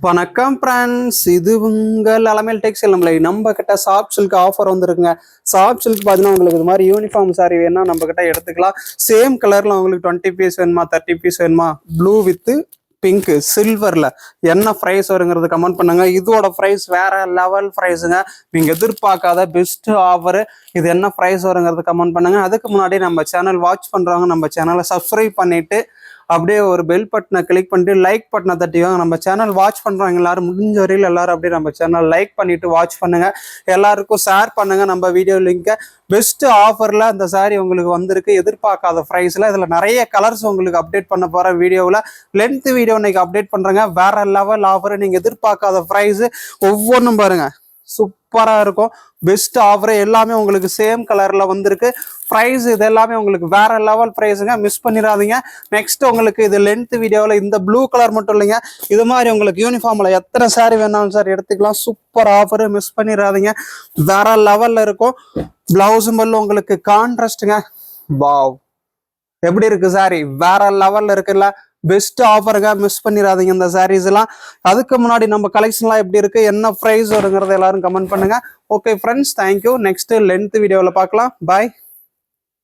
வணக்கம் ஃப்ரெண்ட்ஸ், இது உங்கள் அலமேல் டெக்ஸ்டைல். நம்ம கிட்ட சாஃப்ட் சில்க் ஆஃபர் வந்துருக்குங்க. சாஃப்ட் சில்க் பார்த்தீங்கன்னா உங்களுக்கு இது மாதிரி யூனிஃபார்ம் சாரி வேணா நம்ம கிட்ட எடுத்துக்கலாம். சேம் கலர்ல உங்களுக்கு 20 பீஸ் வேணுமா, 30 பீஸ் வேணுமா, ப்ளூ வித் பிங்க் சில்வர்ல என்ன ப்ரைஸ் வருங்கிறது கமெண்ட் பண்ணுங்க. இதோட ப்ரைஸ் வேற லெவல் ப்ரைஸுங்க. நீங்க எதிர்பார்க்காத பெஸ்ட் ஆஃபர். இது என்ன ப்ரைஸ் வருங்கிறது கமெண்ட் பண்ணுங்க. அதுக்கு முன்னாடி நம்ம சேனல் வாட்ச் பண்றவங்க நம்ம சேனலை சப்ஸ்கிரைப் பண்ணிட்டு அப்படியே ஒரு பெல் பட்டனை கிளிக் பண்ணிட்டு லைக் பட்டனை தட்டிவாங்க. நம்ம சேனல் வாட்ச் பண்றாங்க எல்லாரும், முடிஞ்ச வரையில் எல்லாரும் அப்படியே நம்ம சேனல் லைக் பண்ணிட்டு வாட்ச் பண்ணுங்க. எல்லாருக்கும் ஷேர் பண்ணுங்க நம்ம வீடியோ லிங்கை. பெஸ்ட் ஆஃபர்ல அந்த சாரி உங்களுக்கு வந்திருக்கு, எதிர்பார்க்காத ப்ரைஸ்ல. இதுல நிறைய கலர்ஸ் உங்களுக்கு அப்டேட் பண்ண போற வீடியோவில். லென்த் வீடியோ இன்னைக்கு அப்டேட் பண்றேங்க. வேற லெவல் ஆஃபர், நீங்க எதிர்பார்க்காத ப்ரைஸ் ஒவ்வொன்றும் பாருங்க, சூப்பரா இருக்கும். பெஸ்ட் ஆஃபர் எல்லாமே உங்களுக்கு சேம் கலர்ல வந்திருக்கு. ப்ரைஸ் இது எல்லாமே உங்களுக்கு வேற லெவல் ப்ரைஸுங்க, மிஸ் பண்ணிடாதீங்க. நெக்ஸ்ட் உங்களுக்கு இது லென்த் வீடியோவில் இந்த ப்ளூ கலர் மட்டும் இல்லைங்க, இது மாதிரி உங்களுக்கு யூனிஃபார்ம்ல எத்தனை சாரி வேணாலும் சார் எடுத்துக்கலாம். சூப்பர் ஆஃபர், மிஸ் பண்ணிடாதீங்க. வேற லெவல்ல இருக்கும். பிளவுஸும் உங்களுக்கு கான்ட்ராஸ்ட்டுங்க. வாவ், எப்படி இருக்கு சாரி? வேற லெவல்ல இருக்குல்ல. பெஸ்ட் ஆஃபருங்க, மிஸ் பண்ணிடாதீங்க இந்த சாரீஸ் எல்லாம். அதுக்கு முன்னாடி நம்ம கலெக்ஷன்லாம் எப்படி இருக்கு, என்ன ப்ரைஸ் வருங்கிறத எல்லாரும் கமெண்ட் பண்ணுங்க. Okay friends, thank you. Next length வீடியோவில் பார்க்கலாம். பாய்.